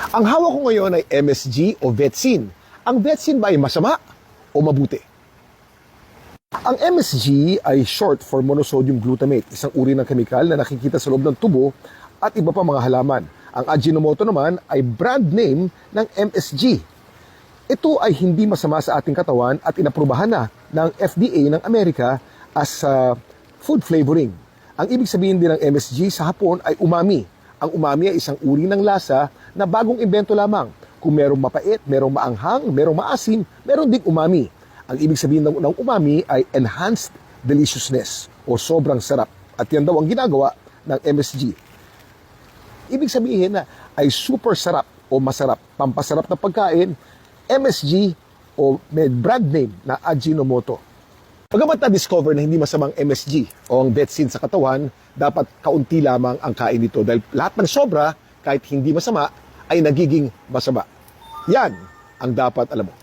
Ang hawak ko ngayon ay MSG o Vetsin. Ang Vetsin ba ay masama o mabuti? Ang MSG ay short for monosodium glutamate, isang uri ng kemikal na nakikita sa loob ng tubo at iba pa mga halaman. Ang Ajinomoto naman ay brand name ng MSG. Ito ay hindi masama sa ating katawan at inaprubahan na ng FDA ng Amerika as food flavoring. Ang ibig sabihin din ng MSG sa hapon ay umami. Ang umami ay isang uri ng lasa na bagong imbento lamang. Kung merong mapait, merong maanghang, merong maasim, meron ding umami. Ang ibig sabihin ng umami ay enhanced deliciousness o sobrang sarap. At yan daw ang ginagawa ng MSG. Ibig sabihin na ay super sarap o masarap, pampasarap na pagkain, MSG o may brand name na Ajinomoto. Pagamat na-discover na hindi masamang MSG o ang Vetsin sa katawan, dapat kaunti lamang ang kain nito dahil lahat ng sobra, kahit hindi masama, ay nagiging masama. Yan ang dapat alam mo.